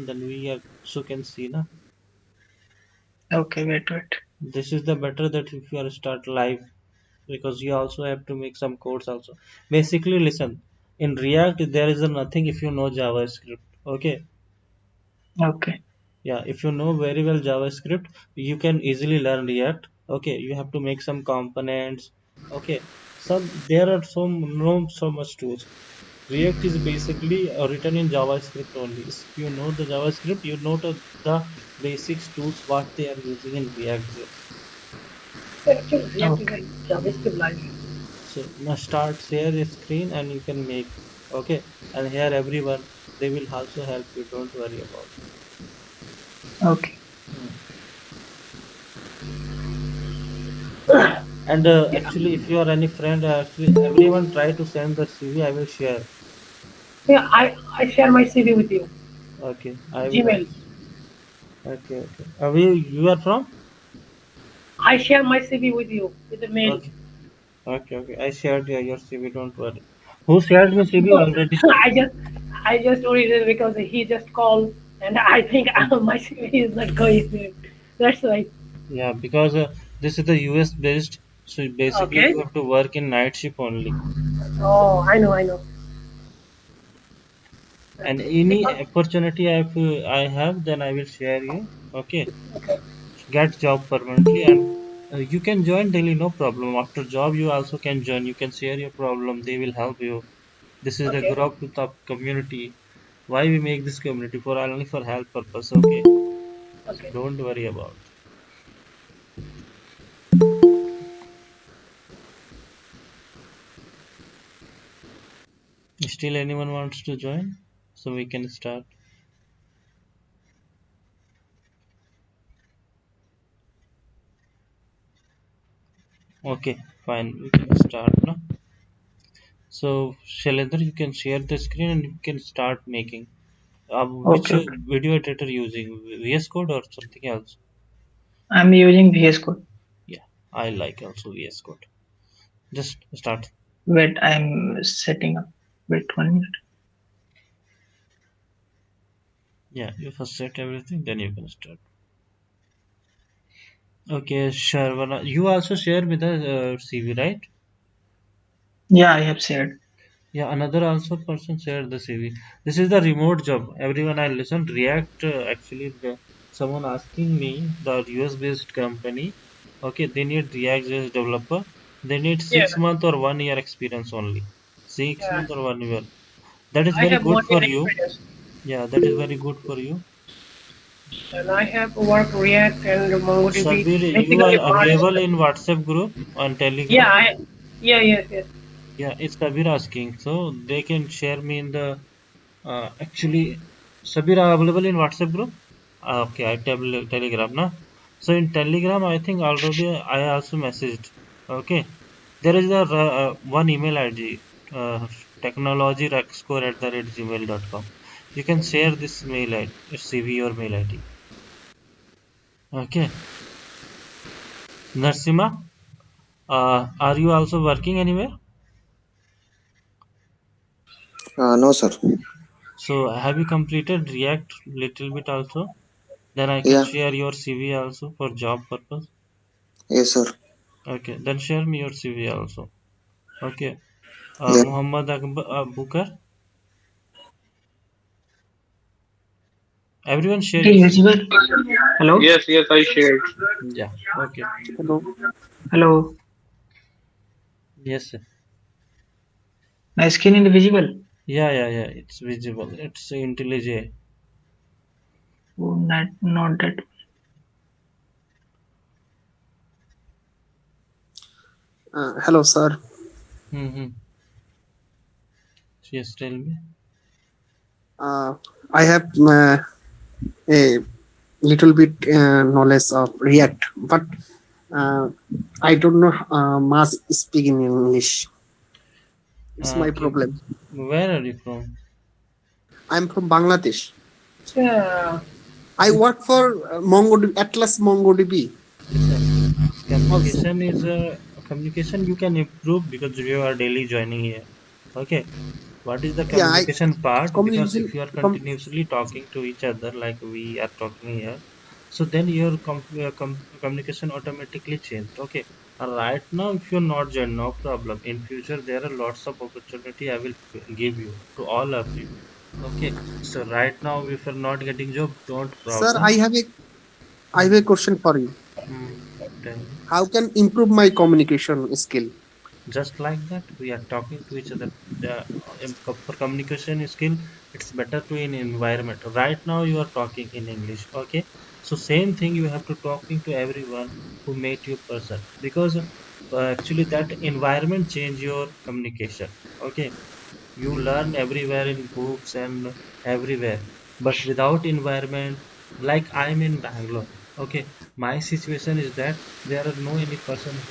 then we also can see na. Okay, wait. This is the better that if you are start live, because you also have to make some codes also. Basically, listen, in React there is a nothing if you know JavaScript. Okay, Okay. yeah, if you know very well JavaScript, you can easily learn React. Okay, you have to make some components. Okay, some there are so much tools. React is basically written in JavaScript only. If you know the JavaScript, you know the basics tools what they are using in React.js. Actually, React is a Okay. JavaScript library. So now start share a screen and you can make. Okay, and here everyone they will also help you. Don't worry about. Okay. Hmm. And Yeah, actually, if you are any friend, actually everyone try to send the CV. I will share. yeah. I share my CV with you. Okay, I will Gmail. also. Okay, okay. You are from? I share my CV with you with the mail. Okay, okay, okay. I shared your CV. Don't worry. Who shared my CV No, already? I just read it because he just called, and I think my CV is not going there. That's why. Yeah, because this is the US based, so basically Okay. you have to work in night shift only. Oh, I know. And Okay. any Because opportunity I have, then I will share you. Okay, okay. get job permanently, and you can join daily, no problem. After job, you also can join. You can share your problem. They will help you. This is the Okay. group to top community. Why we make this community for only for health purpose. Okay, so Okay. don't worry about. Still, anyone wants to join, so we can start. Okay, fine. We can start now. So, Shailendra, you can share the screen and you can start making. Which Okay. Okay. video editor using? VS Code or something else? I'm using VS Code. Yeah, I like also VS Code. Just start. Wait, I'm setting up. Wait 1 minute. Yeah, you first set everything, then you can start. Okay, Sharvana, you also share with the CV, right? Yeah, I have shared. Yeah, another also person shared the CV. This is the remote job. Everyone I listen, React actually someone asking me the US based company. Okay, they need React JS developer. They need Yeah. 6 month or 1 year experience only. Six Yeah. month or 1 year. That is I very have good 1 year for you. experience, Yeah, that is very good for you. and I have worked React and MongoDB. Sabir, you Basically, are March. available in WhatsApp group on Yeah. Telegram. Yeah. Yes. Yes. Yeah, it's Sabir asking. So they can share me in the actually Sabir are available in WhatsApp group. Okay, I Telegram na. So in Telegram, I think already I also messaged. Okay, there is a one email ID, technologyrexcore@gmail.com. You can share this mail ID, CV or mail ID. Okay, Narsima, are you also working anywhere? No, sir. So have you completed React little bit also? Then I can Yeah, share your CV also for job purpose. yes, sir. Okay, then share me your CV also. Okay, Yeah. Muhammad Bukar. Everyone share It your is CV. visible. Hello? Yes, yes, I shared. Yeah. Okay. Hello. Hello. Yes. Sir. My screen is visible. Yeah. Yeah. Yeah. It's visible. It's IntelliJ. Oh, not that. Hello, sir. Mm-hmm. Yes. Tell me. Uh, I have a little bit knowledge of React, but uh, I don't know much speaking English. It's my Okay. problem. Where are you from? I'm from Bangladesh. Yeah. I work for MongoDB, Atlas MongoDB Listen. also. Communication is communication you can improve because you are daily joining here. Okay. What is the Yeah, I communication part? Because communication if you are com, continuously talking to each other like we are talking here, so then your communication automatically changed. Okay. Right now, if you're not joined, no problem. In future, there are lots of opportunity I will give you to all of you. Okay. So right now, if you're not getting job, don't sir, problem. I have Hmm. a question for you. Hmm. Tell me. How can improve my communication skill? Just like that, we are talking to each other. For communication skill, it's better to in environment. Right now, you are talking in English. Okay, so same thing you have to talking to everyone who made you person because actually that environment change your communication. Okay, you learn everywhere in books and everywhere, but without environment, like I'm in Bangalore. Okay, my situation is that there are no any person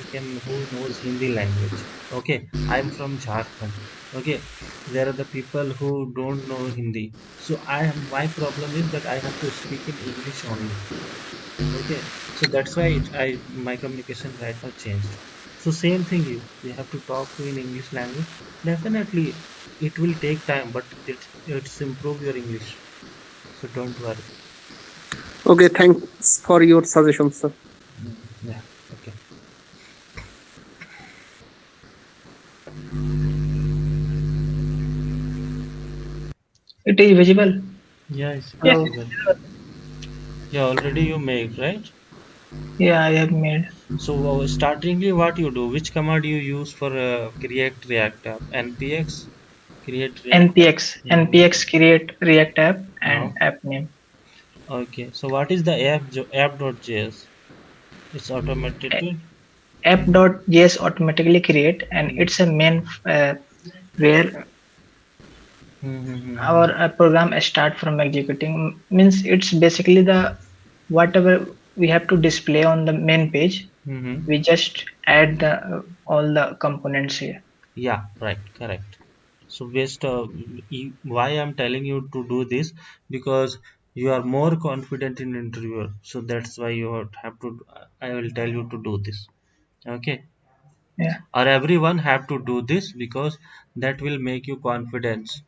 who knows Hindi language. Okay, I'm from Jharkhand. Okay, there are the people who don't know Hindi, so my problem is that I have to speak in English only. Okay, so that's why my communication right now changed. So same thing, you have to talk to in English language. Definitely, it will take time, but it's improve your English. So don't worry. Okay, thanks for your suggestion, sir. Yeah. Okay. It is visible. Yeah, it's Yes. Hello. visible. Yeah, already you make right. Yeah, I have made So startingly, what you do? Which command you use for create React app? NPX create React app. npx Mm-hmm. npx create React app Uh, and app name. okay. So what is the app.js? It's automated. App.js automatically create, and Mm-hmm. it's a main where Mm-hmm. our program start from executing. Means it's basically the whatever we have to display on the main page, Mm-hmm. we just add the all the components here. Yeah, right, correct. So based why I'm telling you to do this because you are more confident in interviewer. So that's why you have to. I will tell you to do this. Okay, Yeah. or everyone have to do this because that will make you confidence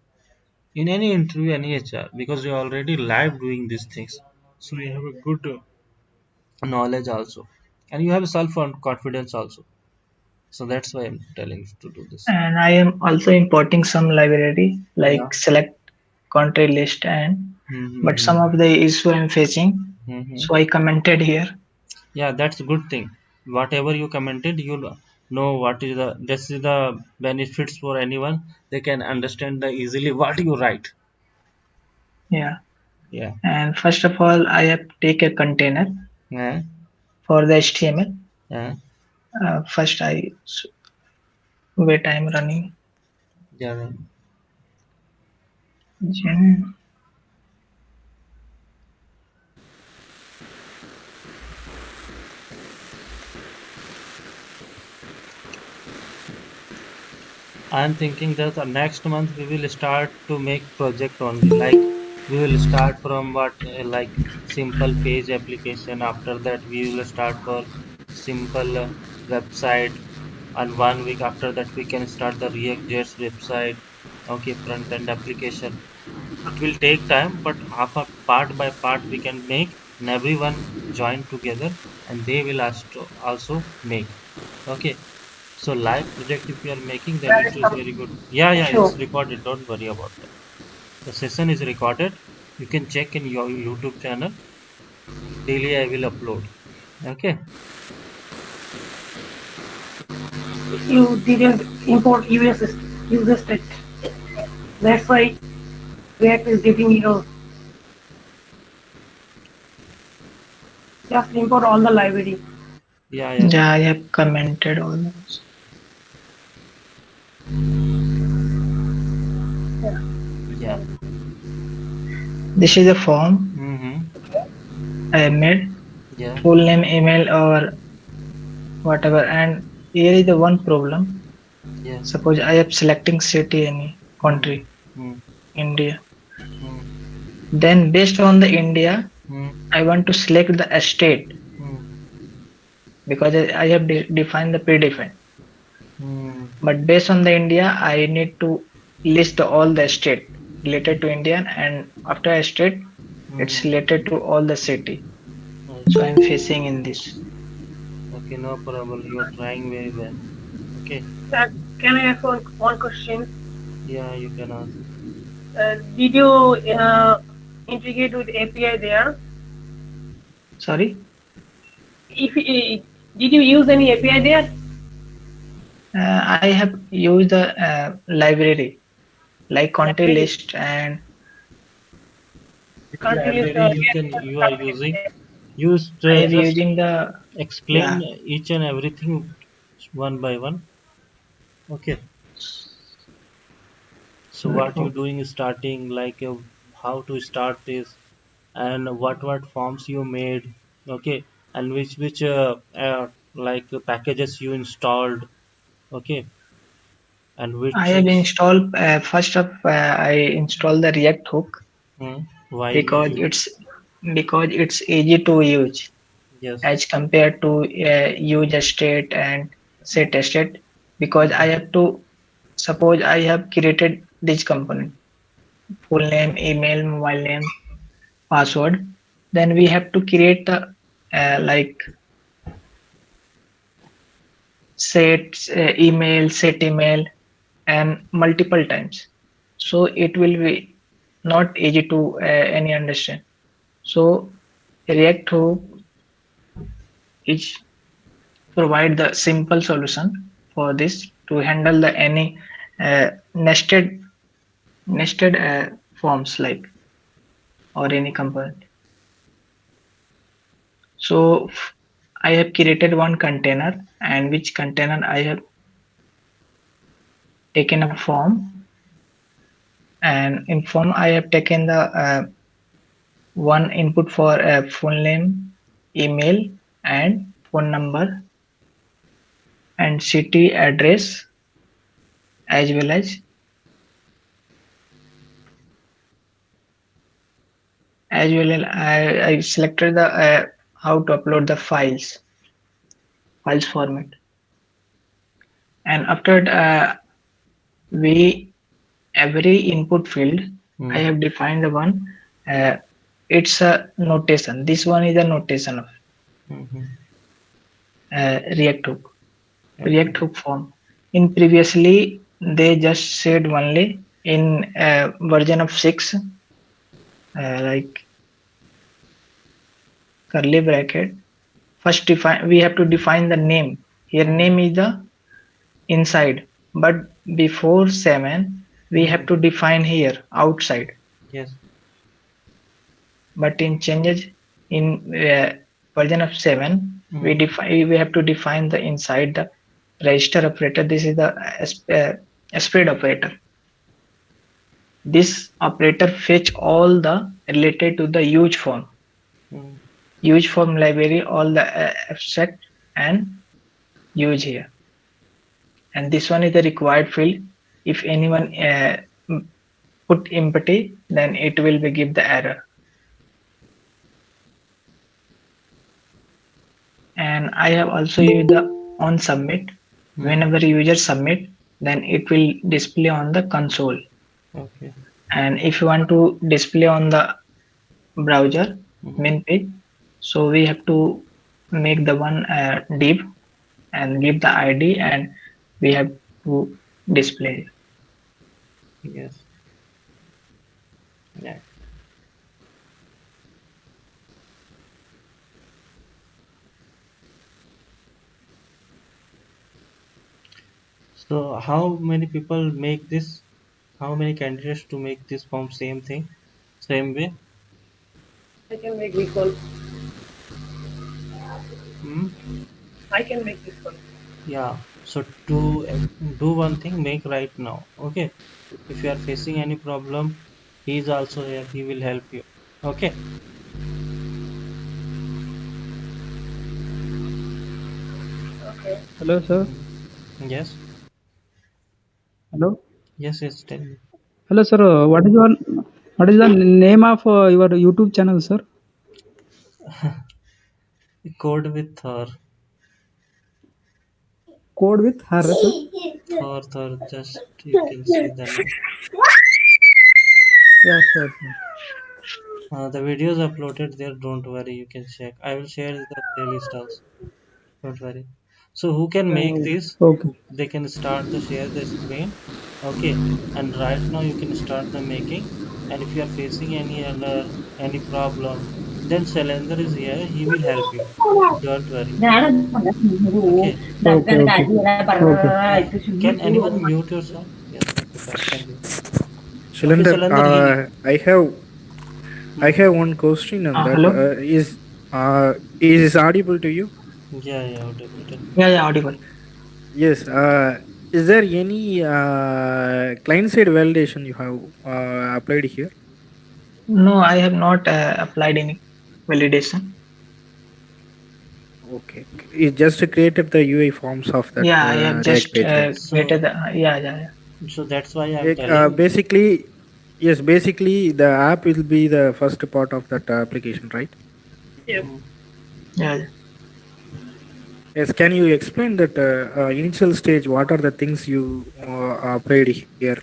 in any interview, any HR because you're already live doing these things. So you have a good knowledge also, and you have self confidence also. So that's why I'm telling you to do this. And I am also importing some library Yeah. like select country list, and but some Mm-hmm. of the issue I'm facing, Mm-hmm. so I commented here. Yeah, that's a good thing. Whatever you commented, you know what is the this is the benefits for anyone. They can understand the easily what you write. Yeah. Yeah. And first of all, I have take a container Yeah. for the HTML. Yeah. First, wait, I'm running. Yeah. Gen- I'm thinking that the next month we will start to make project only. Like we will start from what like simple page application. After that we will start for simple website. And 1 week after that we can start the React.js website. Okay, front end application. It will take time, but half a part by part we can make, and everyone join together, and they will also make. Okay, so live project if you are making, then That it is is some very good. Yeah, yeah, issue. it's recorded. Don't worry about that. The session is recorded. You can check in your YouTube channel. Daily I will upload. Okay. You didn't import US user state. That's why React is giving error. Just import all the library. Yeah, yeah, yeah, I have commented all those. yeah. This is a form Mm-hmm. I have made, Yeah. full name, email, or whatever. And here is the one problem. Yeah. Suppose I am selecting city, any Mm-hmm. country, Mm-hmm. India. Mm-hmm. Then based on the India, Mm-hmm. I want to select the state because I have defined the predefined. Mm-hmm. But based on the India, I need to list all the state related to Indian, and after a state, it's Mm-hmm. related to all the city. So Okay. I'm facing in this. Okay, no problem. You're trying very well. Okay. Uh, can I ask one question? Yeah, you can ask. Did you integrate with API there? Sorry. If did you use any API there? I have used the library like content Library. list and Which Continuous library you are React using? You I am just using the explain yeah. each and everything one by one. Okay. So what you Oh, doing is starting like how to start this and what forms you made. Okay. And which like packages you installed. Okay. And I which have installed first of I installed the React hook why because you it's easy to use yes. as compared to use a state and set a state, because I Mm, have to suppose I have created this component, full name, email, mobile name, password. Then we have to create the like set email and multiple times. So it will be not easy to any understand. So React Hook is provide the simple solution for this to handle the any nested forms like or any component. So I have created one container, and which container I have taken a form, and in form I have taken the one input for a full name, email, and phone number, and city address, as well as I selected the how to upload the files format. And after we every input field I mm, have defined the one, uh, it's a notation. This one is a notation of mhm. React Hook. Okay. React Hook form. In previously, they just said only in version of 6, like curly bracket. First, define we have to define the name. Here, Mm, name is the inside, but before 7, we have mhm. to define here outside. Yes. But in changes in version of 7, Mm, we have to define the inside the register operator. This is the spread operator. This operator fetch all the related to the mm, use form library, all the abstract and use here. And this one is the required field. If anyone put empty, then it will be give the error. And I have also used the on submit. mm. Whenever user submit, then it will display on the console. Okay. And if you want to display on the browser Mhm. main page, so we have to make the one div and give the ID, and we have to display. Yes. Yeah. So how many people make this? How many candidates to make this form same thing, same way? I can make this one. Hmm? I can make this one. Yeah. So to do one thing, make right now. Okay. If you are facing any problem, he is also here. He will help you. Okay. Okay. Hello, sir. Mm. Yes. Hello. Yes. Yes. Tell me. Hello, sir. What is the name of your YouTube channel, sir? Code with her. Code with her, sir. Or just you can see the link. Yeah, sure. Sure. The videos uploaded there, don't worry, you can check. I will share the playlist also, don't worry. So who can make this? Okay. They can start the share the screen. Okay, and right now you can start the making. And if you are facing any error, any problem, then Shalendra is here. He will help you. Don't worry. Okay. Okay. Okay. Okay. Can anyone mute yourself? Yes. Okay. Fine. Thank you. Okay, Shilendar, Shalendra. I Hmm. have one question on that. Hello. Is this audible to you? Yeah. Yeah. Audible. Tell me. Yeah, audible. Yes. Is there any client side validation you have applied here? No, I have not applied any validation. Okay. You just created the UI forms of that Yeah, I have React just page, right? created So, the, yeah. so that's why I'm telling. Basically, yes. Basically, the app will be the first part of that application, right? Yes. Hmm. Yeah. Yes, can you explain that initial stage? What are the things you applied here?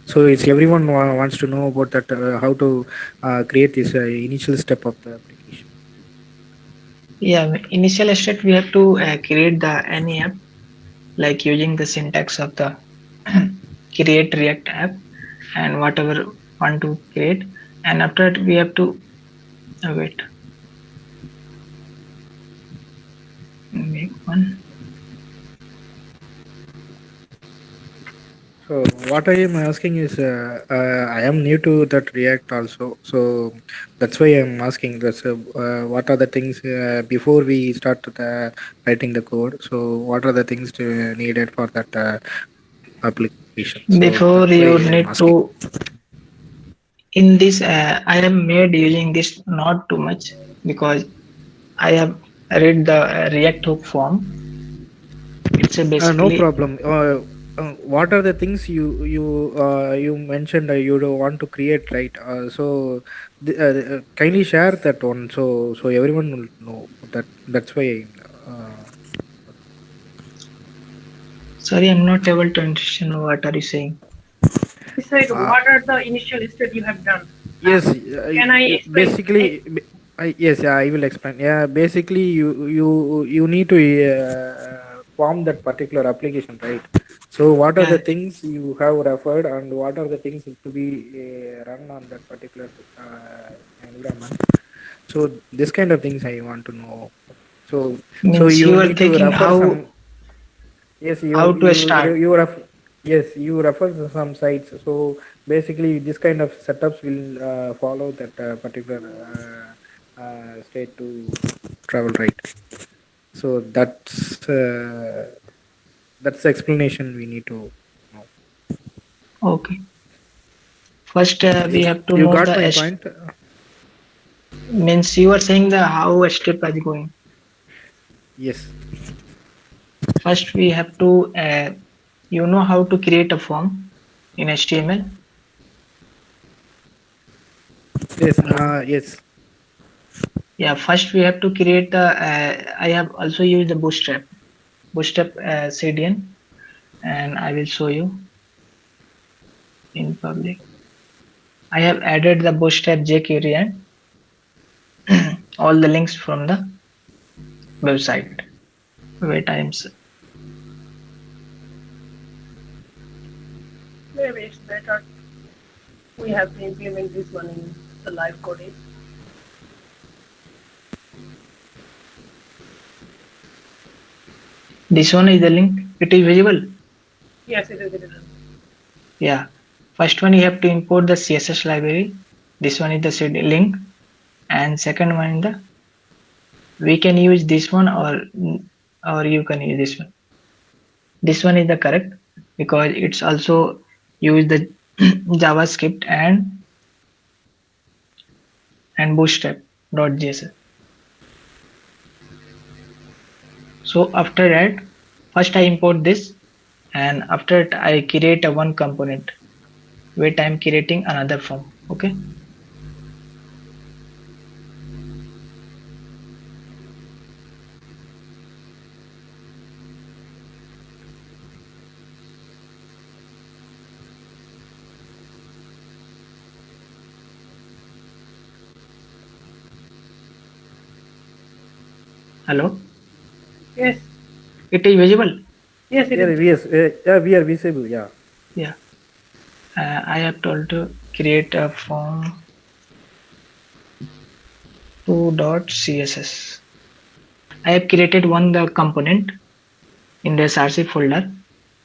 So it's everyone wants to know about that how to create this initial step of the application. Yeah, initial step we have to create the any app like using the syntax of the create React app and whatever want to create, and after that we have to wait, make one. So what I am asking is, I am new to that React also, so that's why I am asking this. What are the things before we start the writing the code? So what are the things needed for that application? So Before that's why you I am need asking. to in this I am made using this not too much because I have read the React hook form. It's a No basically problem. What are the things you mentioned you don't want to create, right? Kindly share that one so everyone will know that. That's why. Uh, sorry, I'm not able to understand what are you saying. He said, uh, what are the initial steps you have done? yes. Can I explain? Yes. Yeah, I will explain. Yeah. Basically, you need to form that particular application, right? So, what are the Yeah. things you have referred, and what are the things to be run on that particular environment? So, this kind of things I want to know. So, so Means you you are need to thinking refer some. Yes, how to start. you refer. Yes, you refer to some sites. So basically, this kind of setups will follow that particular state to travel, right? So that's the explanation we need to know. Okay. First, we have to You know got the my point? means you are saying the how a step is going. Yes. First, we have to you know how to create a form in HTML. Yes. Hello. Yes. Yeah. First, we have to create the. I have also used the Bootstrap CDN, and I will show you in public. I have added the Bootstrap jQuery and all the links from the website. Wait, Maybe it's better we have to implement this one in the live coding. this one is the link. It is visible. Yes, it is written. Yeah. First one you have to import the CSS library. This one is the CD link, and second one is the we can use this one or you can use this one. This one is the correct because it's also use the JavaScript and Bootstrap.js. So after that, first I import this, and after that I create a one component. Wait, I'm creating another form. Okay. Hello, Yes. it is visible. Yes, it Yeah, is. yes, yeah, we are visible. Yeah. Yeah, I have told to create a form 2.css. I have created one the component in the src folder,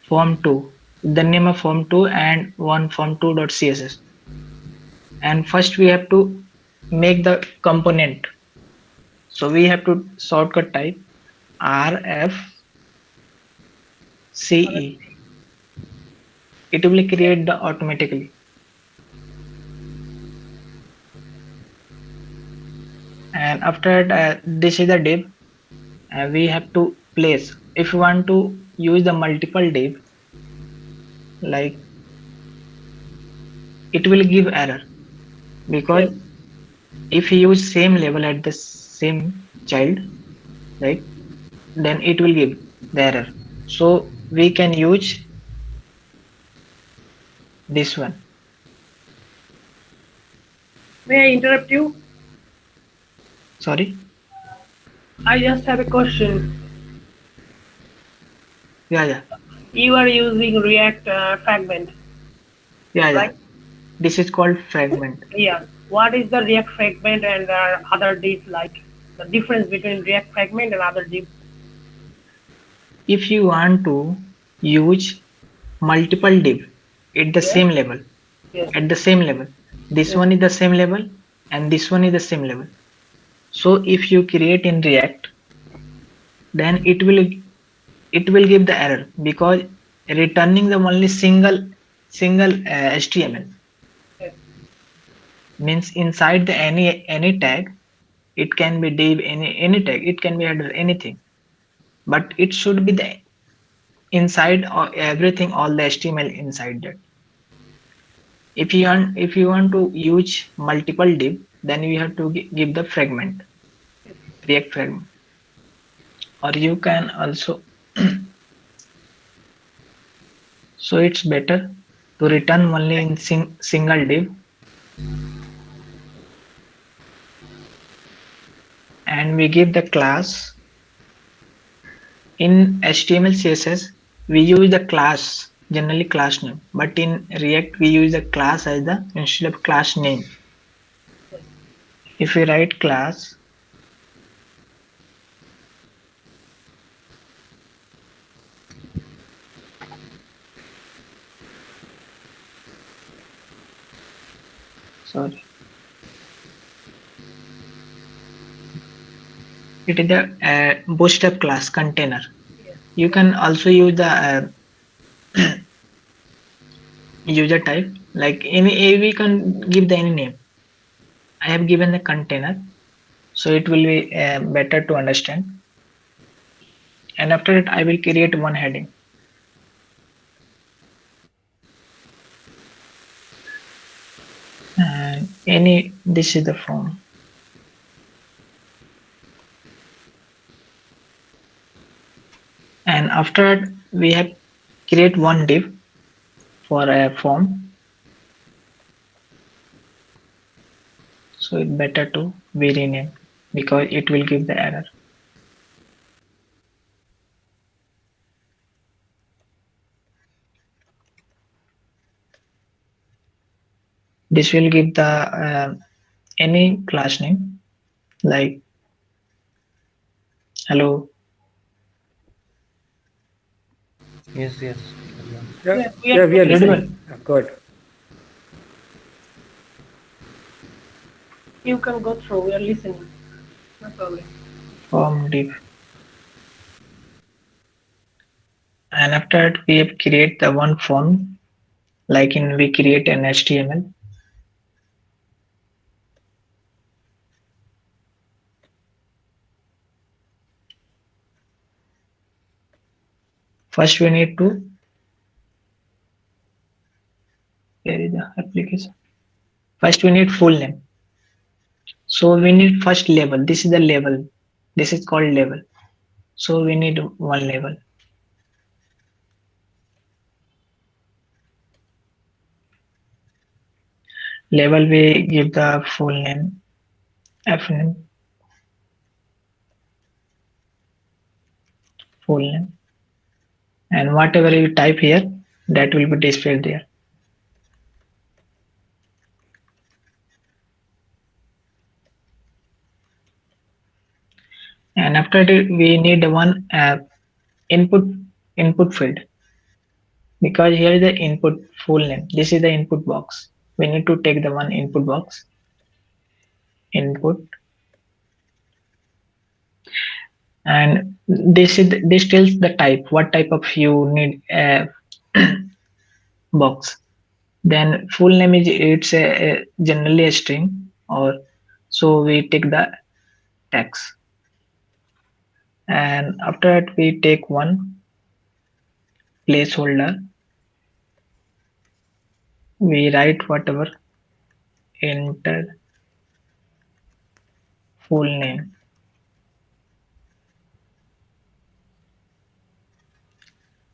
form 2, the name of form 2 and one form 2.css. And first we have to make the component. So we have to shortcut type rfce. It will create the automatically. And after that, this is the div. We have to place. If you want to use the multiple div, like it will give error because Yes. if you use same level at the same child, right, then it will give the error. So we can use this one. May I interrupt you? Sorry. I just have a question. Yeah. You are using React fragment, Yeah. right? This is called fragment. Yeah. What is the React fragment and other div, like the difference between React fragment and other div? If you want to use multiple div at the Yes. same level, Yes. this Yes. one is the same level and this one is the same level. So if you create in React, then it will give the error because returning the only single HTML Yes. means inside the any tag, it can be div, any tag, it can be header, anything, but it should be the inside or everything, all the HTML inside that. If you want to use multiple div, then you have to give the fragment, React fragment, or you can also. So it's better to return only in single div, and we give the class in HTML CSS. We use the class, generally class name, but in React we use the class as the instead of class name. If we write class, sorry, it is the bootstrap class container. You can also use the user type, like any we can give the any name. I have given the container, so it will be better to understand. And after that I will create one heading. And this is the form. And after that we have create one div for a form, so it's better to be renamed because it will give the error. This will give the any class name, like hello. Yes, yes. Yeah, Yes. We are yeah, we are getting. Audible. listening. Good. You can go through. We are listening. No problem. Form div. And after that we have create the one form, like in we create an HTML. First we need to, where is the application? First we need full name. So we need first label. This is the label. This is called label. So we need one label. Label we give the full name, F name. full name, and whatever you type here, that will be displayed there. And after that, we need one input input field, because here is the input full name. This is the input box. We need to take the one input box, input, and this tells the type, what type of you need box. Then full name is, it's a generally a string, or so we take the text. And after that we take one placeholder, we write whatever, enter full name,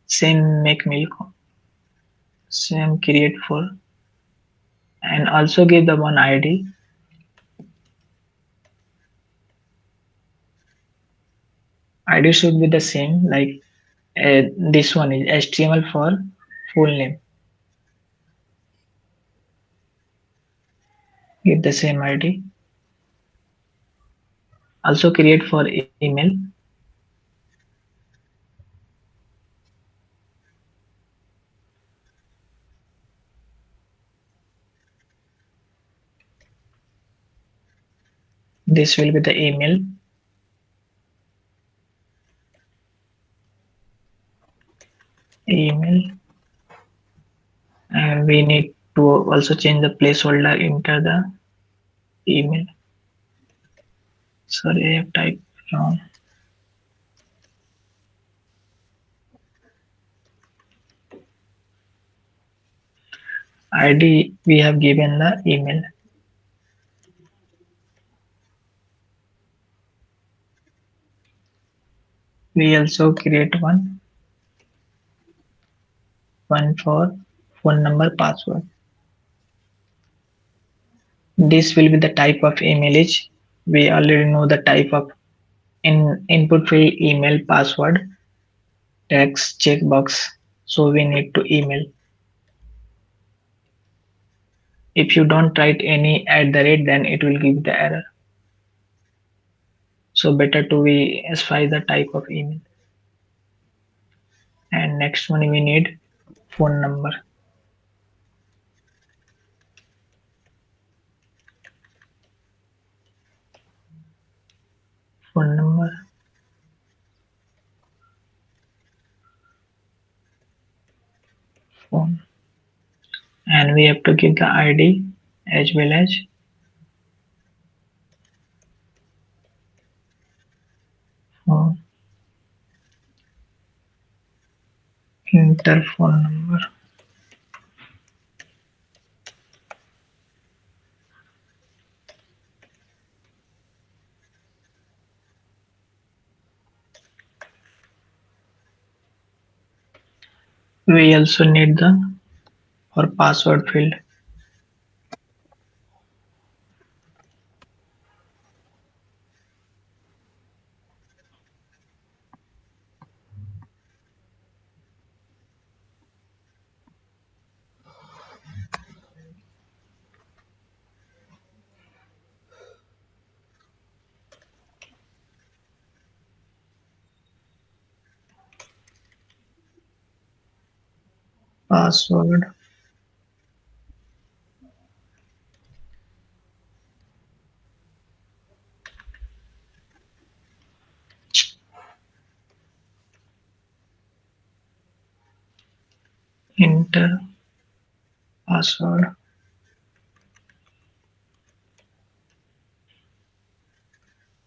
same make milk, same create for, and also give the one id. Id should be the same, like this one is html for full name, give the same id. Also create for email, this will be the email. Email, and we need to also change the placeholder, enter the email. Sorry, I have typed wrong. id, we have given the email. We also create one for phone number, password. This will be the type of image. We already know the type of input field, email, password, text, checkbox. So we need to email. If you don't write any at the rate, then it will give the error. So better to we specify the type of email. And next one we need phone number. Phone number. Phone. And we have to give the ID as well as phone. Enter phone number. We also need the for password field. Password. Enter password.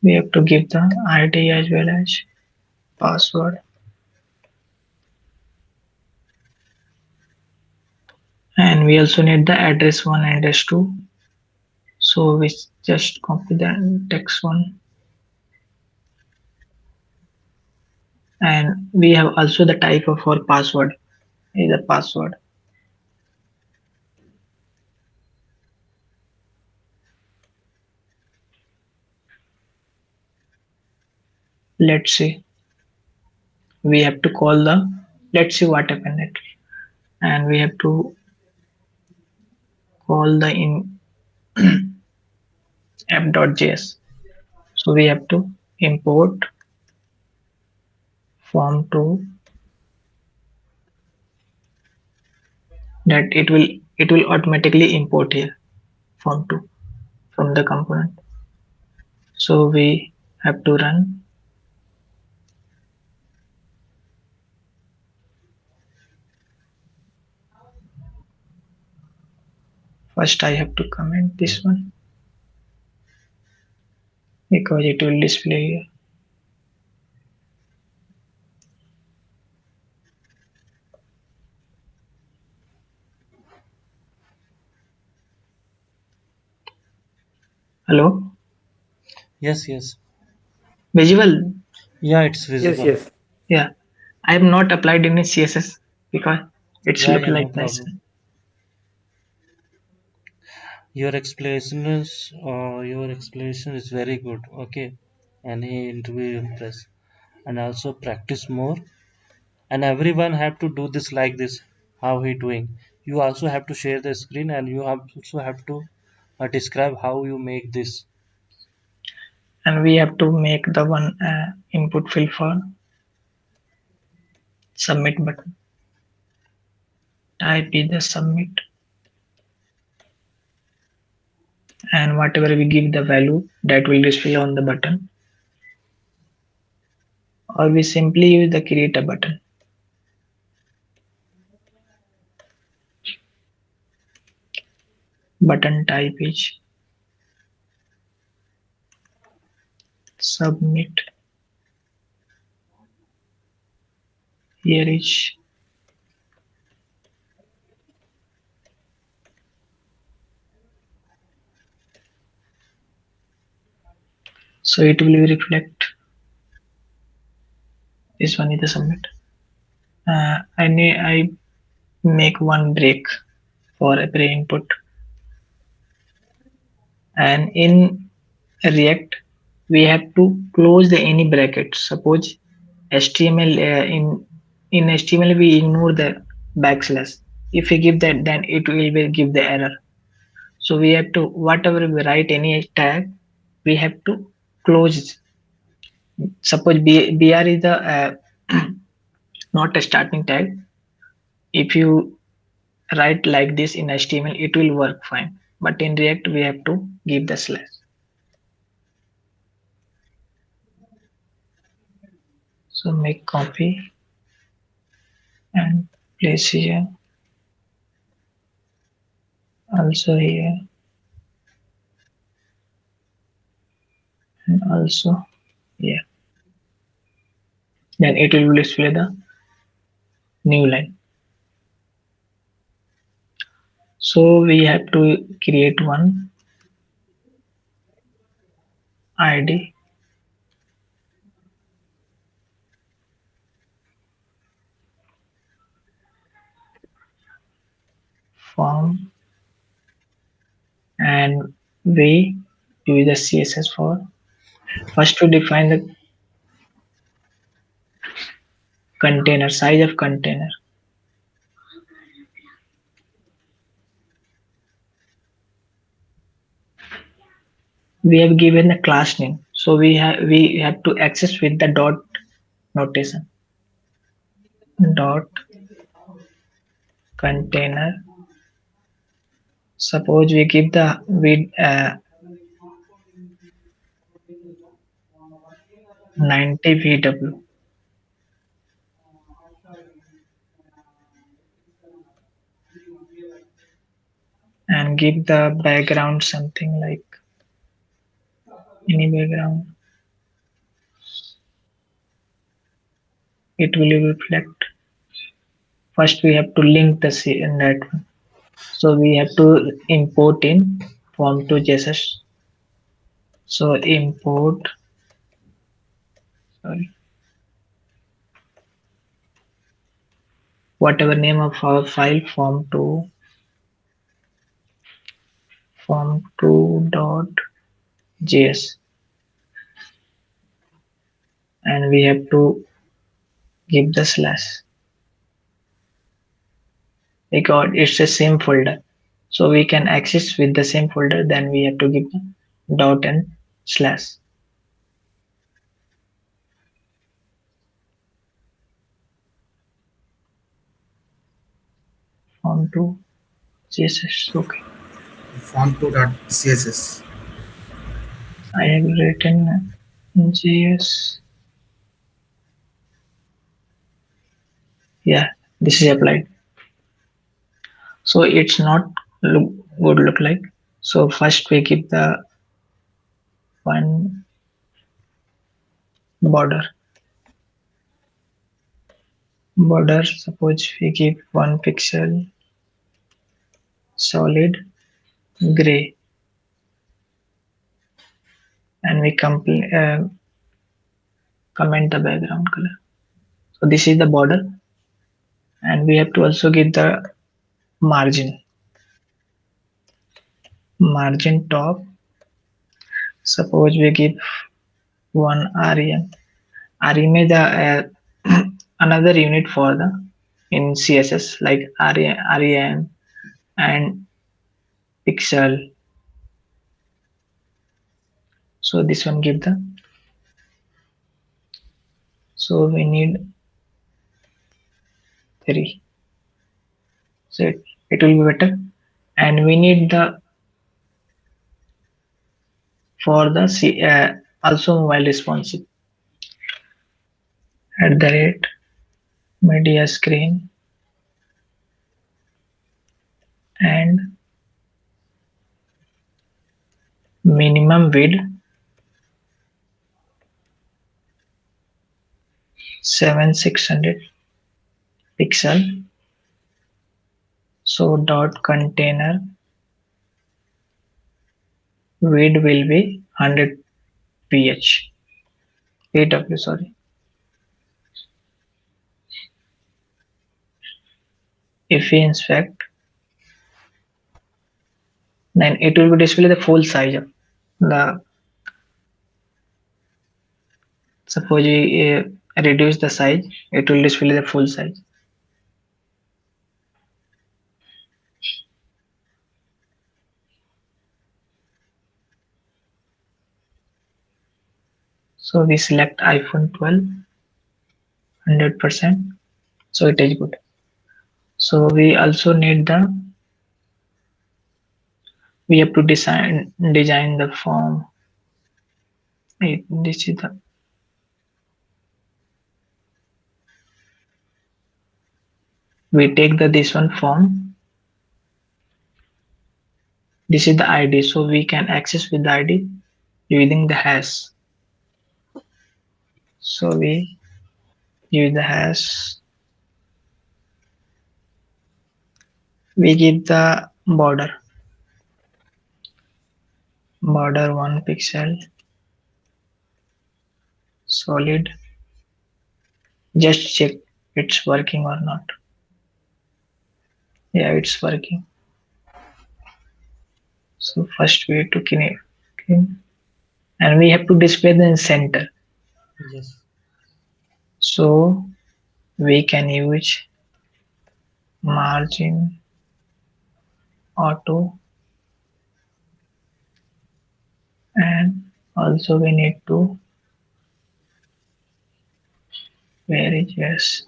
We have to give the ID as well as password. And we also need the address 1 and address 2. So we just copy the text one. And we have also the type of our password is a password. Let's see. we have to call the, let's see what happened next. And we have to call the in app.js. So we have to import form to, that it will automatically import here form to from the component. So we have to run. First I have to comment this one because it will display here. Hello, Yes, yes. visible? Yeah, it's Yes, visible. yes. Yeah, I have not applied any CSS because it's Yeah, look yeah, no like nice. problem. Your explanation is very good. Okay, and he interview impress, and also practice more. And everyone have to do this like this. How he doing? You also have to share the screen, and you also have to describe how you make this. And we have to make the one input field for submit button. Type is the submit, and whatever we give the value that will display on the button, or we simply use the create a button. Button type is submit. Here is, so it will reflect, this one is the submit. I make one break for every input, and in React we have to close the any bracket. Suppose HTML, in HTML we ignore the backslash. If we give that, then it will give the error. So we have to, whatever we write any tag, we have to close it. Suppose br is the not a starting tag. If you write like this in HTML, it will work fine. But in React, we have to give the slash. So make copy and place here, also here, and also here. Then it will display the new line. So we have to create one ID form, and we use the CSS for first to define the container, size of container. We have given the class name, so we have to access with the dot notation. Dot container. Suppose we give the with 90 VW and give the background something like any background. It will reflect. First, we have to link the in that one. So we have to import in form to JSS. So import, sorry, whatever name of our file, form2.js, and we have to give the slash. Because it's the same folder, so we can access with the same folder, then we have to give the dot and slash. On to CSS. Okay, font2.css. I have written JS. Yeah, this is applied. So it's not look would look like. So first we give the one border. Suppose we give 1 pixel solid gray, and we comment the background color. So this is the border, and we have to also give the margin top. Suppose we give one rem. Rem is the another unit for the in CSS like rem and pixel. So this one give the. So we need 3. So it will be better, and we need the for the also mobile responsive at the rate media screen and minimum width 7600 pixel. So dot container width will be 100 ph AW, sorry. If we inspect, then it will be display the full size of the. Suppose we reduce the size, it will display the full size. So we select iPhone 12 100%, so it is good. So we also need the, we have to design the form. This is the, we take the this one form. This is the ID, so we can access with the ID using the hash. So we use the hash. We give the border 1 pixel solid. Just check it's working or not. Yeah, it's working. So first we have to connect, and we have to display the center. Yes. So we can use margin auto, and also we need to, where is, yes,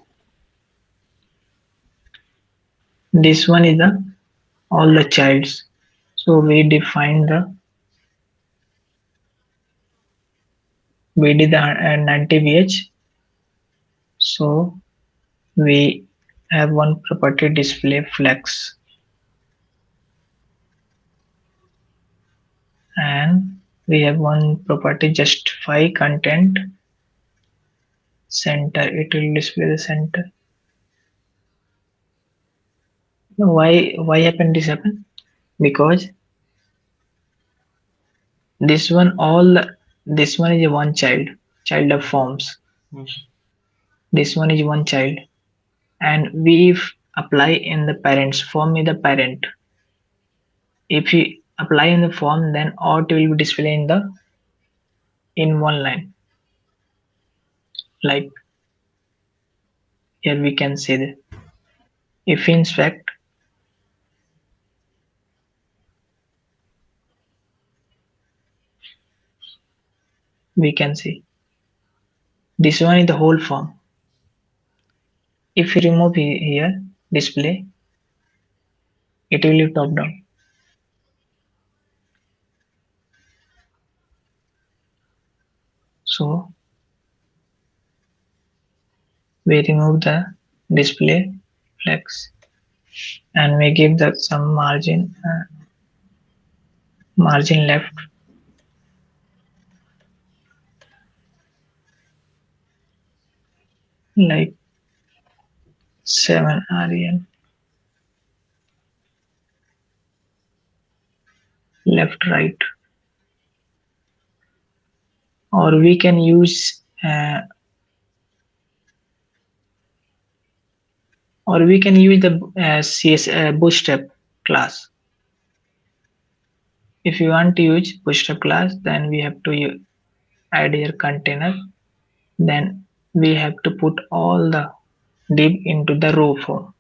this one is the all the childs. So we define the, we did the 90 vh. So we have one property display flex, and we have one property justify content center. It will display the center. Why happen this happen? Because this one this one is a one child of forms. This one is one child, and we apply in the parents form is the parent. If we apply in the form, then auto will be displayed in the in one line, like Here we can see that if inspect, we can see this one is the whole form. If we remove here display, it will be top down. So we remove the display flex and we give that some margin left, like 7 rem, left right, or we can use the CS bootstrap class. If you want to use bootstrap class, then we have to add here container, then we have to put all the div into the row form.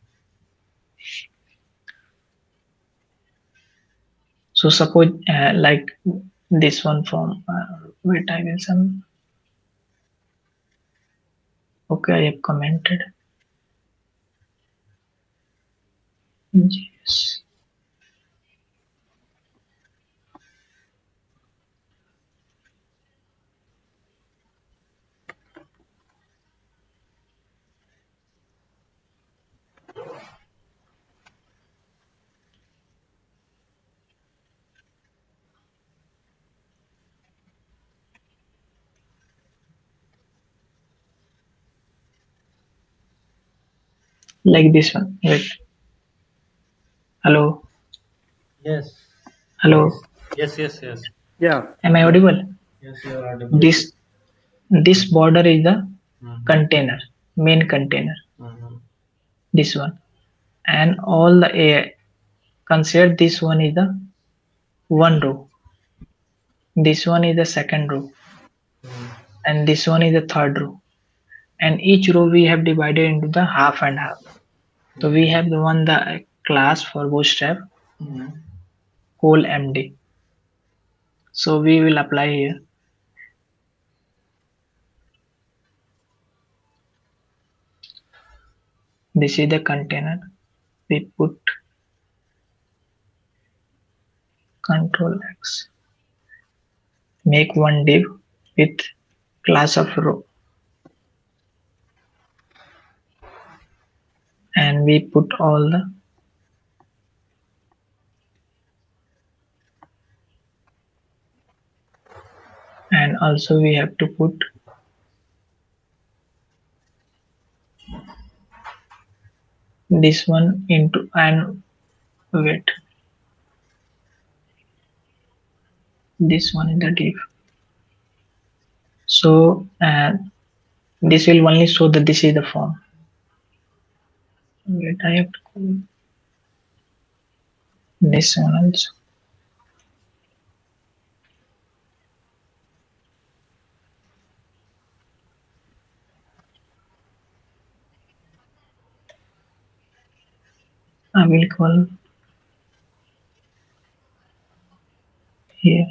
So suppose like this one form, wait, I will some. Okay, I have commented. Yes. Like this one. Wait. Hello. Yes. Hello. Yes. Yeah. Am I audible? Yes, you are audible. This border is the Mhm. container, main container. Mhm. This one, and all the consider this one is the one row. This one is the second row, Mhm. and this one is the third row. And each row we have divided into the half and half. So we have the class for bootstrap Mhm. called MD. So we will apply here. This is the container. We put Control X. Make one div with class of row, and we put all the and also we have to put this one into and wait, this one in the div. So this will only show that this is the form. Wait, I have to call this one also. I will call here.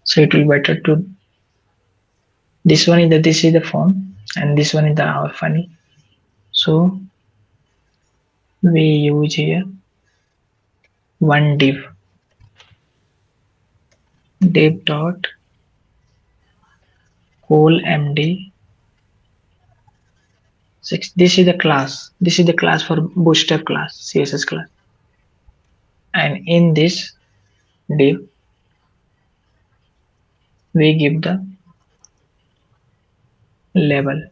So it will better to this one is the form and this one is the our funny. So we use here one div dot call md 6. This is the class. This is the class for bootstrap class, CSS class. And in this div, we give the label.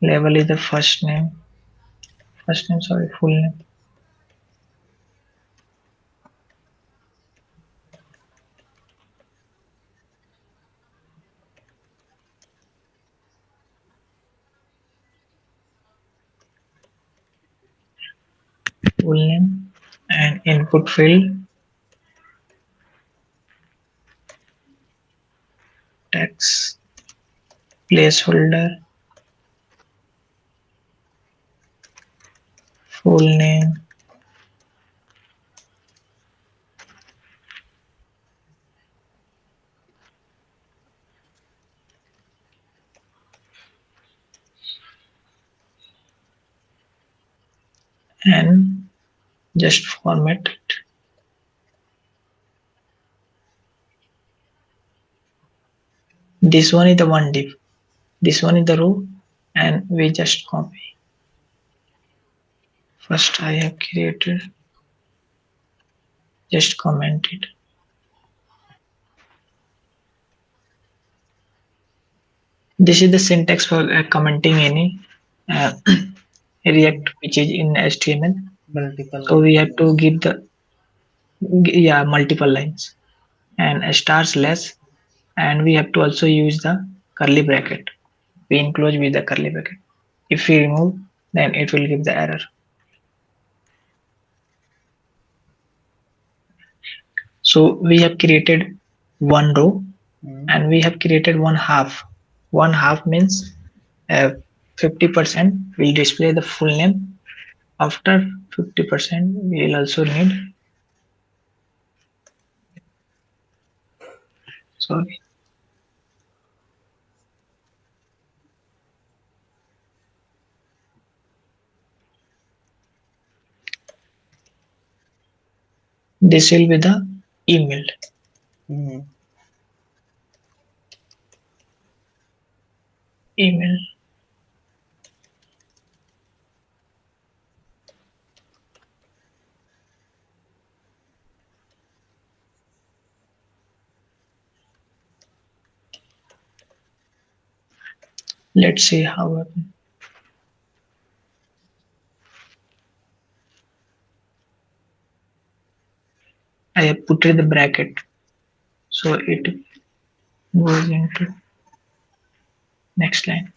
Label is the sorry, full name. full name and input field text placeholder full name and just format it. This one is the one div, this one is the row, and we just copy. First I have created, just comment it. This is the syntax for commenting any uh, React which is in HTML. Multiple So we have to lines. give the multiple lines and stars less, and we have to also use the curly bracket. We enclose with the curly bracket. If we remove, then it will give the error. So we have created one row Hmm. and we have created one half. One half means 50% will display the full name. After 50%, we will also need, sorry, this will be the email. Hmm. Email. Let's see how I have put the bracket. So it goes into next line.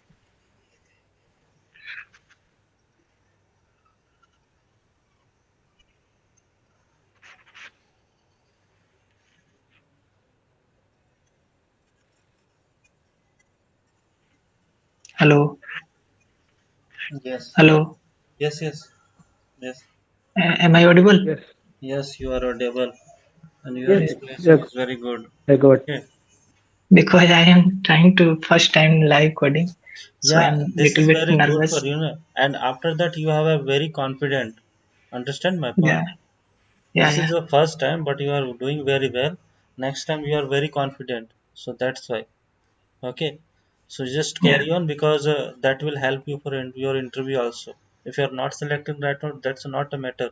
Hello, Yes. hello. Yes. Yes. Yes. Am I audible? Yes. Yes. You are audible, and your Yes. explanation Yeah. is very good. I got. Okay. Because I am trying to first time live coding, so Yeah, I'm this little is bit very good for nervous. you, know. And after that, you have a very confident. Understand my Yeah, point? yeah, This is yeah, the first time, but you are doing very well. Next time, you are very confident. So that's why. Okay. So just yeah, carry on because that will help you for your interview also. If you are not selected right now, that's not a matter.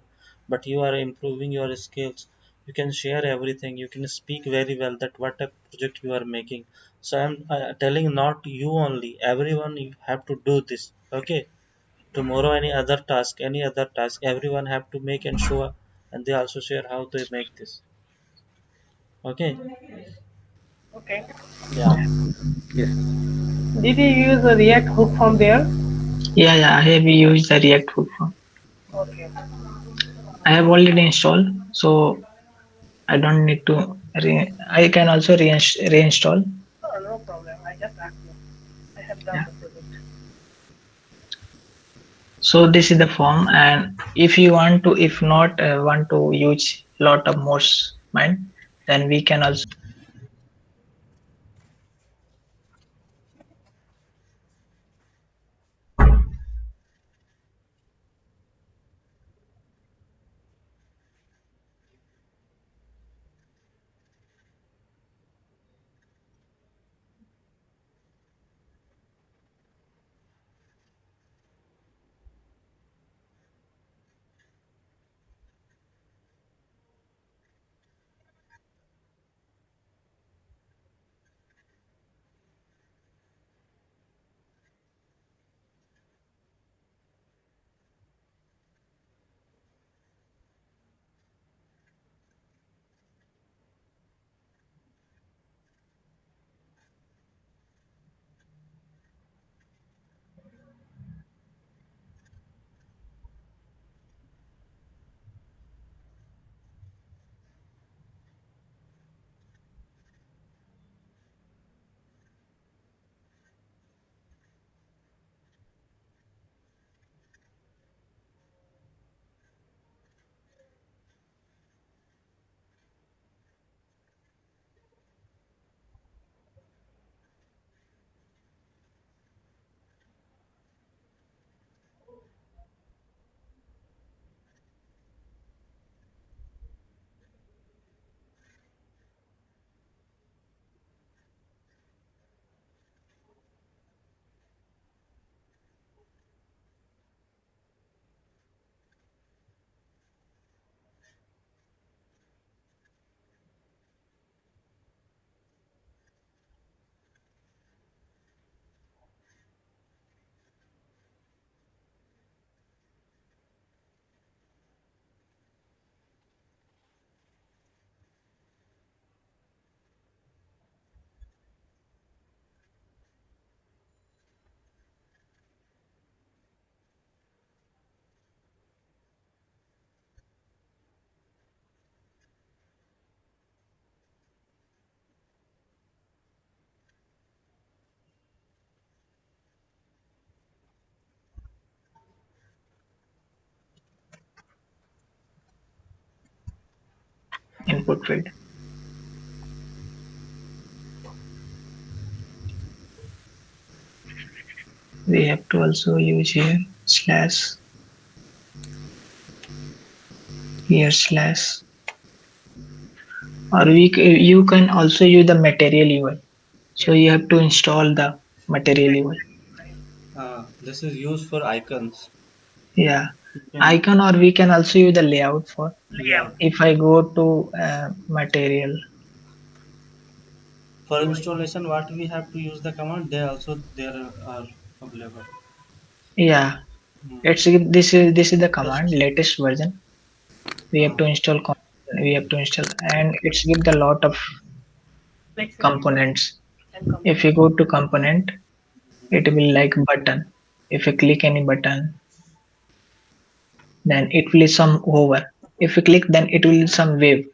But you are improving your skills. You can share everything. You can speak very well that what type of project you are making. So I'm telling not you only. Everyone you have to do this. Okay. Tomorrow any other task, everyone have to make and show up, and they also share how they make this. Okay. Okay. Yeah. Yes. Did you use a React hook from there? yeah, yeah. I have used the React hook form. Okay. I have already installed, so I don't need to. I can also reinstall. Oh, no problem. I just asked you. I have done Yeah. the project. So this is the form, and if you want to, if not want to use lot of more mind, then we can also. input field. We have to also use here slash, here slash, or you can also use the material UI. So you have to install the material UI. This is used for icons. Yeah, You can, icon, or we can also use the layout for. yeah. If I go to material, For installation, what we have to use the command, they also there are available. yeah, Hmm. this is the command Just latest version. We have uh, to install. We have to install, and it's give the lot of components. If you go to component, it will like button. If you click any button, then it will some hover. If you click, then it will some wave.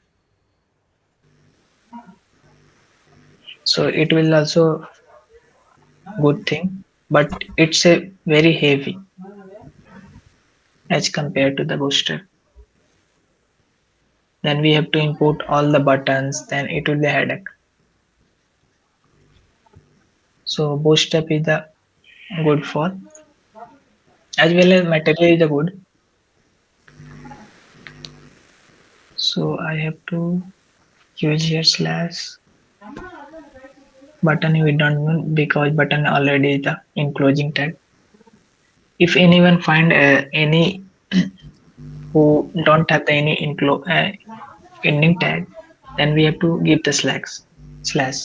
So it will also good thing, but it's a very heavy as compared to the booster. Then we have to import all the buttons, then it will be a headache. So bootstrap is the good for, as well as material is the good. So I have to use here slash button. We don't want, because button already is the enclosing tag. If anyone find any who don't have the any ending tag, then we have to give the slash.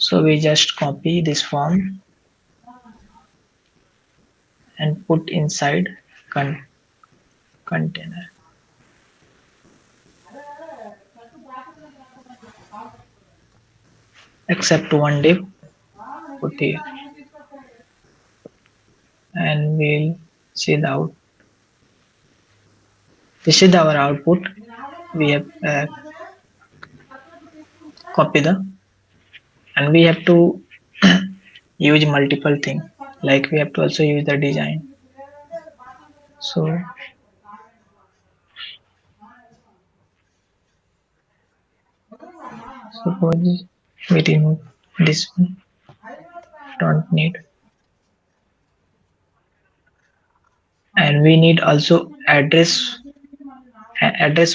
So we just copy this form and put inside con- container, except one div, put here, and we'll see the out. This is our output. We have copy the, and we have to use multiple thing. Like we have to also use the design. So suppose we remove this one, don't need, and we need also address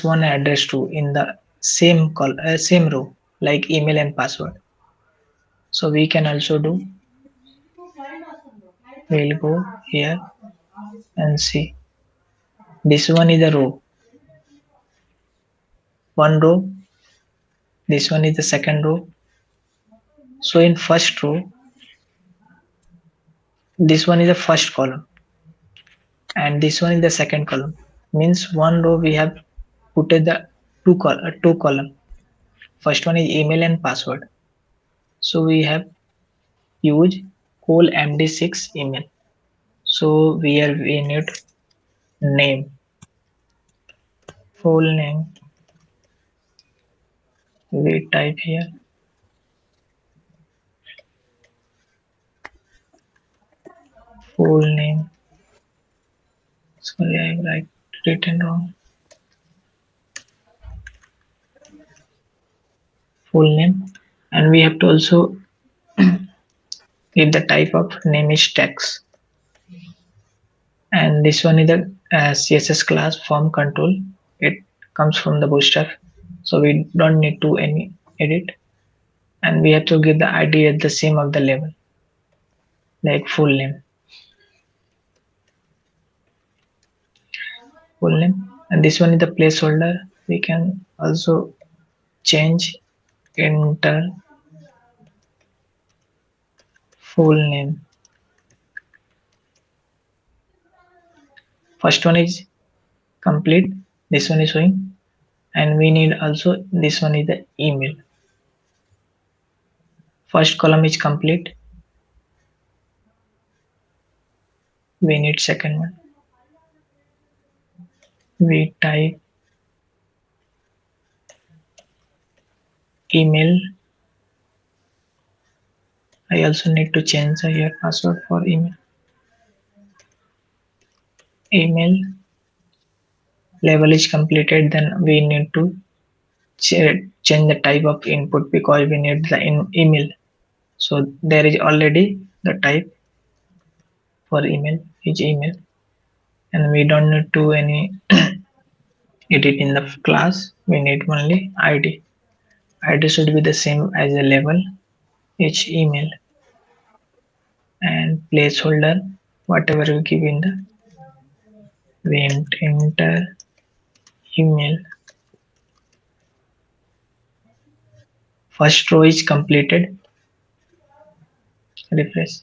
one, address two in the same row, like email and password. So we can also do, we'll go here and see, this one is the row, one row, this one is the second row. So in first row, this one is the first column, and this one is the second column. Means one row we have put the two column. First one is email and password. So we have used call MD6 email. So here we need name, full name. We type here full name. Sorry, I written wrong. Full name, and we have to also give the type of name is text. And this one is the CSS class form control. It comes from the bootstrap, so we don't need to any edit. And we have to give the ID at the same of the level, like full name, and this one is the placeholder. We can also change enter full name. First one is complete, this one is showing, and we need also this one is the email. First column is complete, we need second one. We type email. I also need to change here password for email. Email level is completed, then we need to change the type of input because we need the email. So there is already the type for email is email, and we don't need to any edit in the class. We need only id. Id should be the same as the label each email, and placeholder whatever we give in the we enter email. First row is completed. Refresh.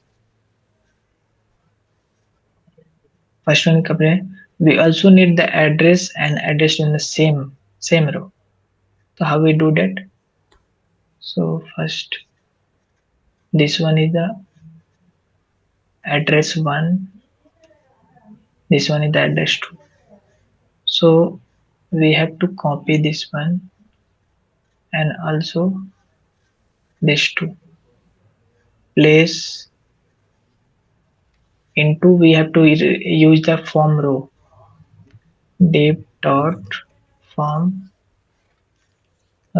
First one completed. We also need the address and address in the same row. So how we do that? So first this one is the address one, this one is the address two. So we have to copy this one and also this two. Place into we have to use the form row. Div dot form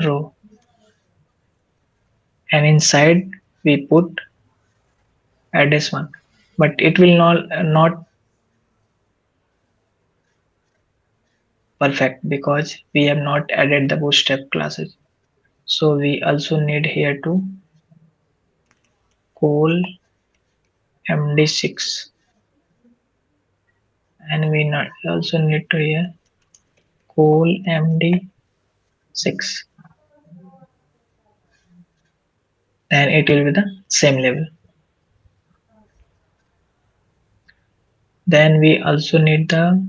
row, and inside we put address one, but it will not perfect because we have not added the bootstrap classes. So we also need here to call md6, and we not also need to here call md6, and it will be the same level. Then we also need the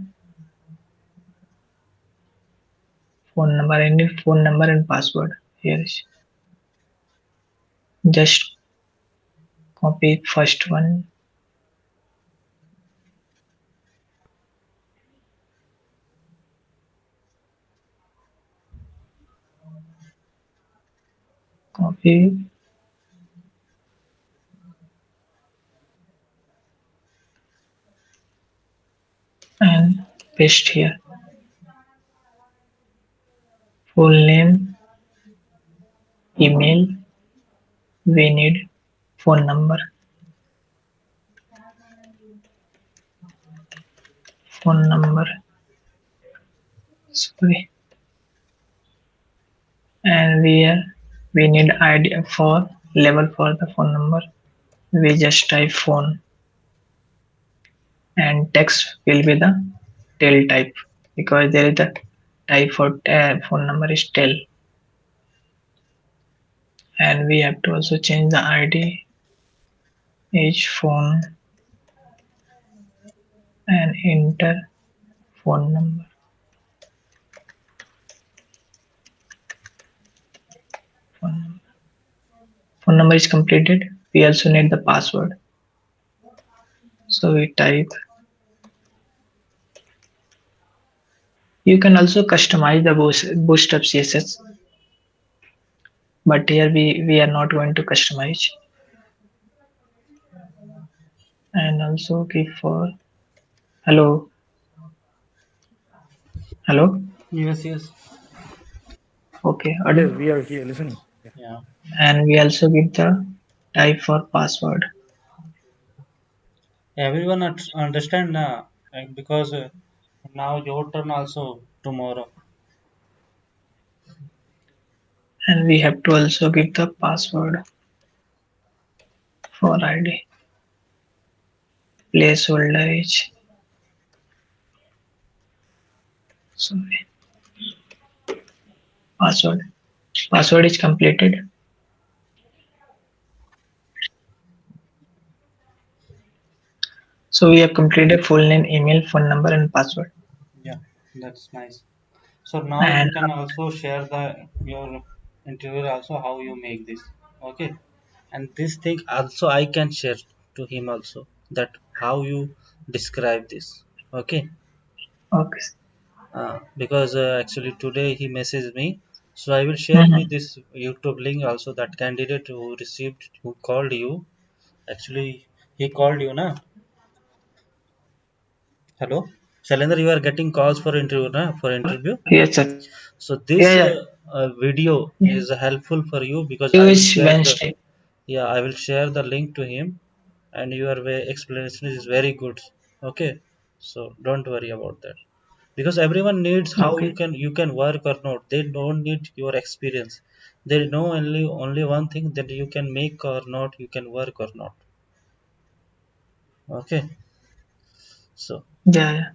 phone number. I need phone number and password. Here is just copy first one, copy and paste here. Full name, email, we need phone number, phone number, sorry, and we need ID for level for the phone number. We just type phone, and text will be the tel type because there is the type for phone number is tel, and we have to also change the ID each phone and enter phone number. Phone number, phone number is completed. We also need the password, so we type. You can also customize the bootstrap css, but here we are not going to customize. And also give for hello, hello. Yes, yes. Okay, Yes, audible. we are here listening. Yeah. And we also give the type for password. Everyone understand now, like, because now your turn also tomorrow. And we have to also give the password for ID. Placeholder is sorry, password. Password is completed. So we have completed full name, email, phone number, and password. Yeah, that's nice. So now And you can also share the your interviewer also how you make this. Okay. And this thing also I can share to him also that how you describe this. Okay. okay. Because actually today he messaged me, so I will share me Mhm. this YouTube link also. That candidate who received, who called you, actually he called you na. Hello. Shailendra, you are getting calls for interview, na? For interview. Yes, sir. So Yeah, this yeah. video Yeah. is helpful for you because I You will is share the Wednesday. yeah I will share the link to him, and your explanation is very good. Okay, so don't worry about that because everyone needs how Okay. you can work or not. They don't need your experience. They know only one thing, that you can make or not, you can work or not. Okay, so Yeah, yeah.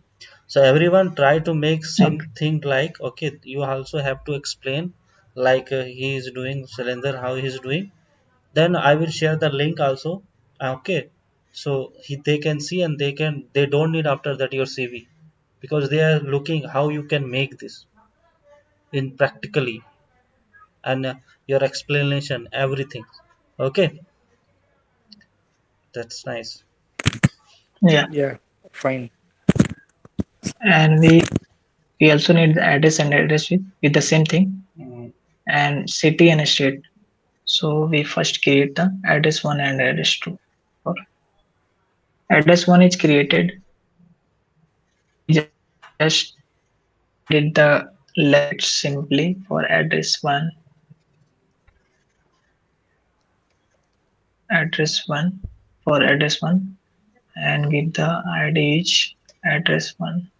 everyone try to make Okay. something like, okay, you also have to explain like he is doing, cylinder how he is doing. Then I will share the link also. Okay, so they can see, and they don't need after that your CV, because they are looking how you can make this in practically, and your explanation everything. Okay, that's nice. Yeah. Yeah, fine. And we also need the address and address with the same thing, Mm, and city and state. So we first create the address one and address two. For address one is created, we just did the left simply for address one for address one, and give the ID is address one,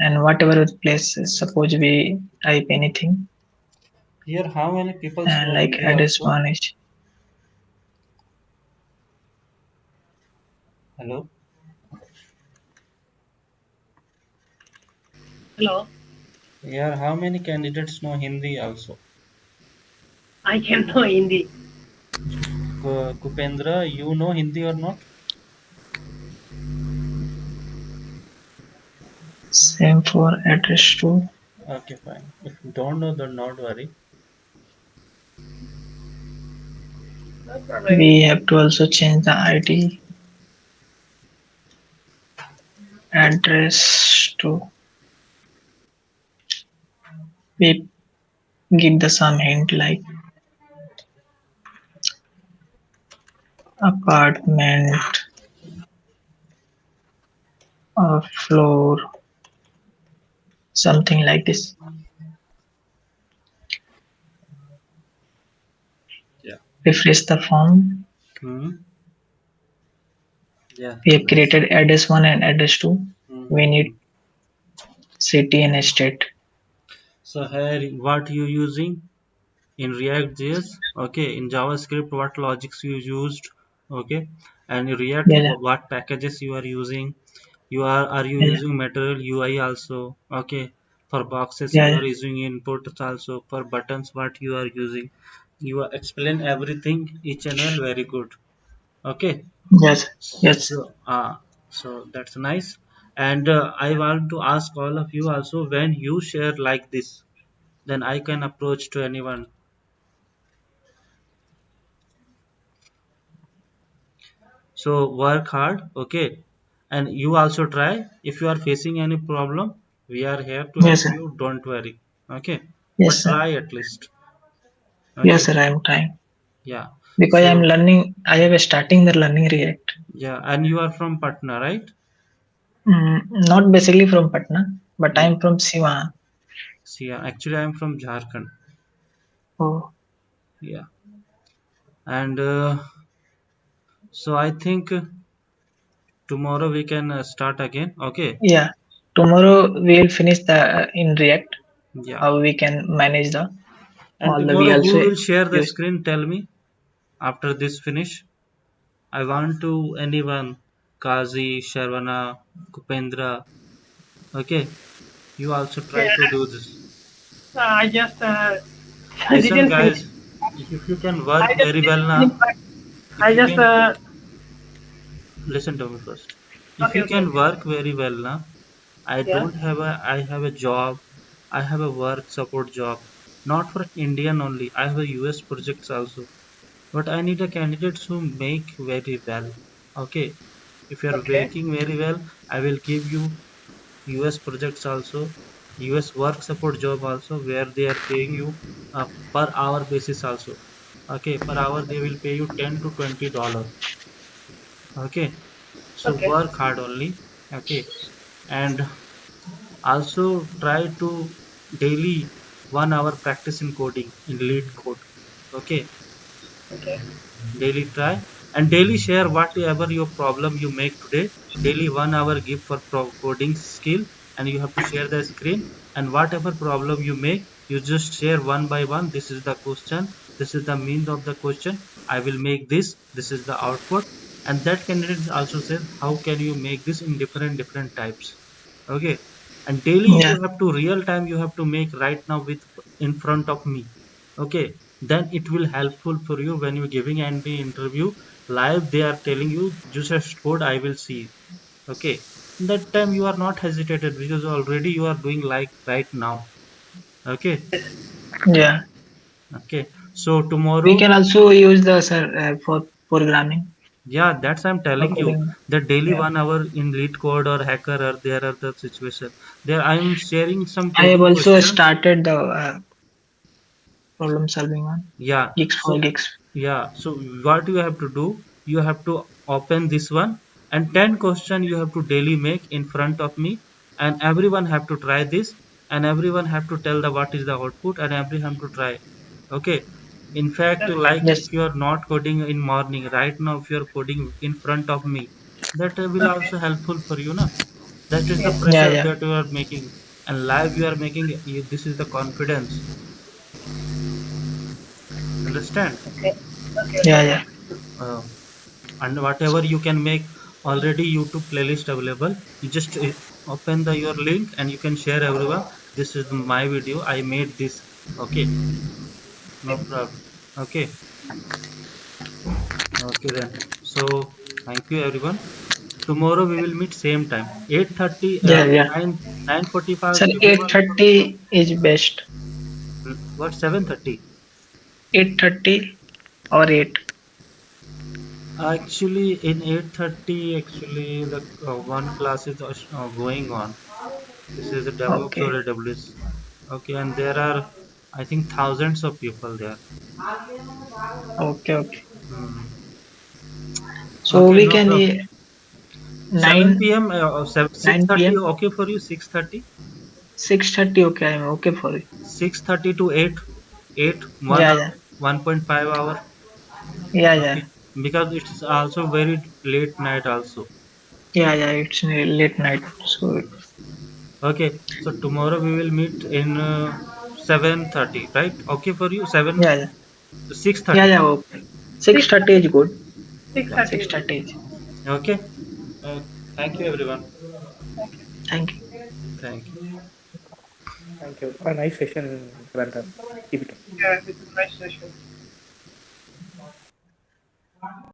and whatever place, suppose we type anything, here how many people and know like Hindi address also? one is Hello. Hello. Here how many candidates know Hindi also? I can know Hindi. Kupendra, you know Hindi or not? same for address two. Okay, fine. If you don't know, then not worry. No problem. We have to also change the ID address to, we give the some hint like apartment or floor, something like this. Yeah. Refresh the form. Hmm. Yeah, We have nice. created address one and address two. We Mm-hmm. need city and state. So here, what you using in React.js? Okay, in JavaScript, what logics you used? Okay, and in React, Yeah, what packages you are using? Are you yeah, using Material UI also? Okay, for boxes yeah, you yeah. are using inputs also. For buttons, what you are using? You are explain everything, each and all very good. Okay. Yes, yes, So that's nice. And I want to ask all of you also, when you share like this, then I can approach to anyone. So work hard, okay? And you also try. If you are facing any problem, we are here to yes, help sir. you. Don't worry, okay? Yes, But sir. try at least, Yes, okay? sir. I am trying Yeah. because I am So learning. I have starting the learning React. yeah, and you are from Patna, right? Not basically from Patna, but I Yeah. am from Siwan. See, actually, I am from Jharkhand. Oh, Yeah. And so I think tomorrow we can start again. Okay. yeah. Tomorrow we will finish the in React. Yeah. How we can manage the And all the we tomorrow who also will share the use. screen? Tell me after this finish. I want to anyone. Kazi, Sharvana, Kupendra. Okay. You also try Yeah, to do this. I just Listen, didn't finish. guys. If you can work I just very well didn't now, finish, but if I you just can listen to me first. If okay, you okay, can okay. work very well now, Yeah. I have a job. I have a work support job. Not for Indian only. I have a US projects also. But I need a candidates who make very well. Okay. If you are Okay. working very well, I will give you US projects also, US work support job also, where they are paying you per hour basis also. Okay, per hour they will pay you $10 to $20. Okay, so Okay. work hard only. Okay, and also try to daily 1 hour practice in coding in lead code. Okay, Okay. daily try and daily share whatever your problem you make today. Daily 1 hour give for coding skill, and you have to share the screen, and whatever problem you make, you just share one by one. This is the question, this is the mean of the question, I will make this, this is the output. And that candidate also says how can you make this in different types. Okay, and daily Yeah. you have to real time you have to make right now with in front of me. Okay, then it will helpful for you when you're giving any interview live. They are telling you just code, I will see. Okay, that time you are not hesitated because already you are doing like right now. Okay. Yeah. Okay, so We tomorrow, can also use the sir for programming yeah, that's I'm or telling you coding. that daily Yeah. 1 hour in lead code or hacker, or there are the situation there I'm sharing some I have coding also questions. started the problem solving one. Yeah, Geeks so for Geeks. yeah, so what you have to do, you have to open this one, and 10 question you have to daily make in front of me, and everyone have to try this, and everyone have to tell the what is the output, and everyone have to try. Okay. In fact, like Yes. if you are not coding in morning, right now if you are coding in front of me, that will Okay. also helpful for you, na? That is the Yes. Yeah. pressure Yeah. that you are making, and live you are making. This is the confidence. Understand? Okay. Okay. Yeah. Okay. Yeah. Uh, and whatever you can make, already YouTube playlist available. You just open the your link and you can share everyone. This is my video, I made this. Okay, no problem. Okay. Okay then, so thank you everyone. Tomorrow we will meet same time, 8:30, Yeah. Yeah. 9:45 Sir, eight everyone. thirty is best. What, 7:30? 8:30 or 8. Actually in 8:30, actually the one class is going on. This is a DevOps or Okay. AWS. Okay, and there are, I think, thousands of people there. Okay. Okay. Hmm. So Okay, we no can problem. 9 7 p.m. 6:30 9 p.m. okay for you? 6:30? 6:30. Okay, I'm okay for it. 6:30 to 8, 8, Yeah. Yeah. 1.5 hour. Yeah. Yeah. Okay, because it's also very late night also. Yeah. Yeah. It's late night. So Okay, so tomorrow we will meet in 7:30, right? Okay for you? 7, yeah. Yeah. Yeah. 6:30. Yeah. Okay. Six 6:30 thirty. is good. 6:30 is good. 6:30 is. Okay. Uh, Thank you everyone. Okay. Thank you. Thank you. Thank you. A nice session, Brandon. Keep it up. Yeah, it's a nice session.